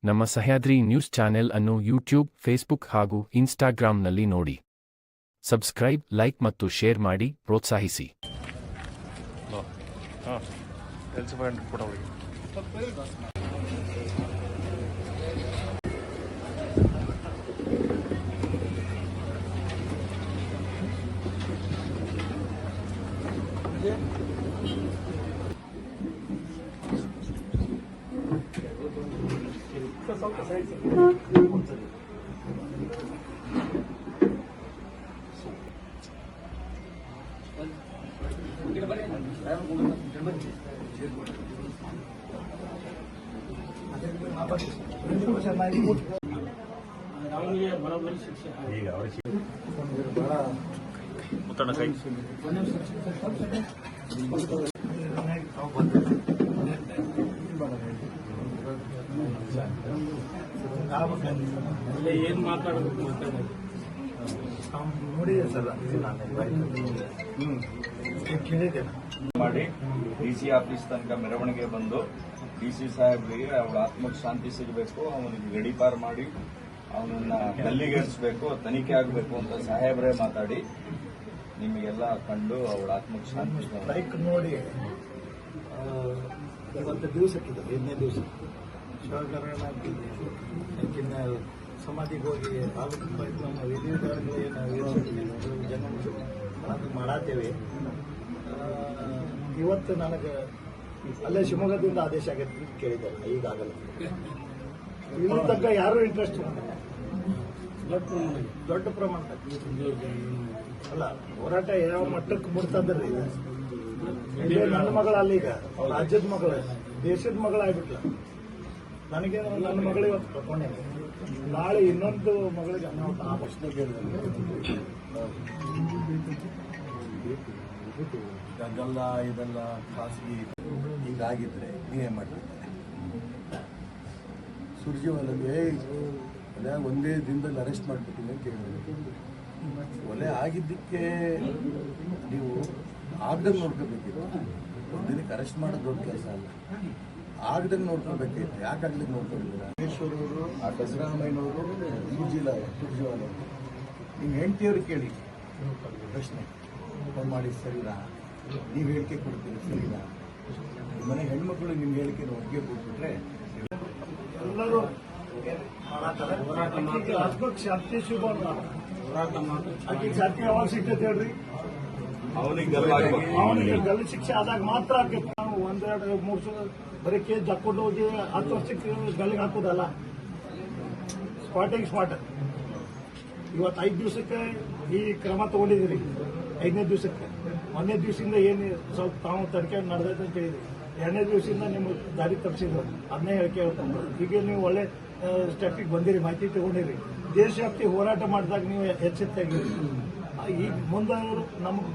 ನಮ್ಮ Sahyadri news channel ಅನ್ನು YouTube, Facebook ಹಾಗೂ ಇನ್ಸ್ಟಾಗ್ರಾಂನಲ್ಲಿ ನೋಡಿ. ಸಬ್ಸ್ಕ್ರೈಬ್, ಲೈಕ್ ಮತ್ತು ಶೇರ್ ಮಾಡಿ ಪ್ರೋತ್ಸಾಹಿಸಿ. ಏನು ಮಾತಾಡಬೇಕು ನೋಡಿದೆ ಸರ್, ಮಾಡಿ ಡಿಸಿ ಆಫೀಸ್ ತನಕ ಮೆರವಣಿಗೆ ಬಂದು ಡಿಸಿ ಸಾಹೇಬ್ರಿಗೆ ಅವಳ ಆತ್ಮಕ್ಕೆ ಶಾಂತಿ ಸಿಗಬೇಕು, ಅವನಿಗೆ ಗಡೀಪಾರ್ ಮಾಡಿ ಅವನನ್ನ ಗಲ್ಲಿಗೇರಿಸಬೇಕು, ತನಿಖೆ ಆಗಬೇಕು ಅಂತ ಸಾಹೇಬ್ರೇ ಮಾತಾಡಿ ನಿಮಗೆಲ್ಲ ಕಂಡು ಅವಳ ಆತ್ಮಕ್ಕೆ ಶಾಂತಿ ಬೈಕ್ ನೋಡಿ ಇವತ್ತು ದಿವಸಕ್ಕಿದೆ 5ನೇ ದಿವಸ ಶಿವಕರಣ ಸಮಾಧಿಗೆ ಹೋಗಿ ತಾಲೂಕು ಬೈಕ್ ನಮ್ಮ ವಿಧಿಗಳನ್ನು ಜನ ಅದು ಮಾಡತ್ತೇವೆ. ಇವತ್ತು ನನಗೆ ಅಲ್ಲೇ ಶಿವಮೊಗ್ಗದಿಂದ ಆದೇಶ ಆಗೈತೆ ಕೇಳಿದ್ದಾರೆ, ಈಗಾಗಲ್ಲ ಇಲ್ಲಿ ತನಕ ಯಾರೂ ಇಂಟ್ರೆಸ್ಟ್ ದೊಡ್ಡ ಪ್ರಮಾಣ ಅಲ್ಲ. ಹೋರಾಟ ಯಾವ ಮಟ್ಟಕ್ಕೆ ಮುಡ್ತಂದ್ರಿ, ನನ್ನ ಮಗಳಲ್ಲ, ಈಗ ರಾಜ್ಯದ ಮಗಳು, ದೇಶದ ಮಗಳಾಗ್ಬಿಟ್ಲ. ನನಗೆ ನನ್ನ ಮಗಳು ಇವತ್ತು ತಕೊಂಡೆ, ನಾಳೆ ಇನ್ನೊಂದು ಮಗಳಿಗೆ ಅನಾಹುತ ಆ ಪ್ರಶ್ನೆ ಕೇಳಿದ್ರೆ ಅದೆಲ್ಲ ಇದೆಲ್ಲ ಖಾಸಗಿ ಹೀಗಾಗಿದ್ರೆ ನೀವೇ ಮಾಡ್ತೀವಿ. ಸುರ್ಜಿವಾಲಗೆ ಅದೇ ಒಂದೇ ದಿನದಲ್ಲಿ ಅರೆಸ್ಟ್ ಮಾಡಿಬಿಟ್ಟಿದೆ ಅಂತ ಹೇಳಿದ್ರು. ಒಲೆ ಆಗಿದ್ದಕ್ಕೆ ನೀವು ಆಗ್ದಂಗೆ ನೋಡ್ಕೋಬೇಕಿತ್ತು. ಒಂದು ದಿನಕ್ಕೆ ಅರೆಸ್ಟ್ ಮಾಡೋದು ದೊಡ್ಡ ಕೆಲಸ ಅಲ್ಲ, ಆಗ್ದಂಗೆ ನೋಡ್ಕೊಳ್ಬೇಕಿತ್ತು. ಯಾಕಾಗ್ಲಿಕ್ಕೆ ನೋಡ್ಕೊಂಡಿಲ್ಲ? ಮಹೇಶ್ವರವರು, ಸಿದ್ದರಾಮಯ್ಯನವರು, ಸುರ್ಜಿವಾಲ ನಿಮ್ಮ ಹೆಂಡತಿಯವ್ರು ಕೇಳಿ ಪ್ರಶ್ನೆ ಫೋನ್ ಮಾಡಿ, ಸರಿನಾ? ನೀವು ಹೇಳಿಕೆ ಕೊಡ್ತೀರಿ, ಸರಿನಾ? ಮನೆ ಹೆಣ್ಮಕ್ಳು ನಿಮ್ಮ ಹೇಳಿಕೆ ಒಟ್ಟಿಗೆ ಕೊಟ್ಬಿಟ್ರೆ ಎಲ್ಲರೂ ಶಾಂತಿ ಶುಭ ಆಕೆ ಶಾಂತಿ ಯಾವಾಗ ಸಿಗ್ತೈತೆ ಹೇಳ್ರಿ? ಅವನಿಗೆ ಗಲ್ಲು ಶಿಕ್ಷೆ ಆದಾಗ ಮಾತ್ರ ಆಕೈತಿ. ನಾವು 1-2-3 ಬರೀ ಕೇಸ್ ಹಾಕೊಂಡು ಹೋಗಿ 10 ವರ್ಷಕ್ಕೆ ಗಲ್ಲಿಗೆ ಹಾಕೋದಲ್ಲ. ಸ್ಪಾಟ್ ಇವತ್ತು 5 ದಿವಸಕ್ಕೆ ಈ ಕ್ರಮ ತಗೊಂಡಿದ್ದೀರಿ. 5ನೇ ದಿವಸಕ್ಕೆ 1ನೇ ದಿವಸದಿಂದ ಏನು ಸ್ವಲ್ಪ ತಾವು ತನಿಖೆ ನಡೆದೈತೆ ಅಂತ ಹೇಳಿದ್ರಿ. 2ನೇ ದಿವಸದಿಂದ ನಿಮ್ಮ ದಾರಿ ತಪ್ಪಿಸಿದ್ರು, ಅದನ್ನೇ ಹೇಳಿಕೆ ಹೇಳ್ತಾರೆ. ಈಗ ನೀವು ಒಳ್ಳೆ ಸ್ಟೆಪ್ಪಿಗೆ ಬಂದಿರಿ, ಮಾಹಿತಿ ತಗೊಂಡಿರಿ. ದೇಶವ್ಯಾಪ್ತಿ ಹೋರಾಟ ಮಾಡಿದಾಗ ನೀವು ಎಚ್ಚೆತ್ತಾಗಿರಿ. ಈಗ ಮುಂದೆ ನಮಗೆ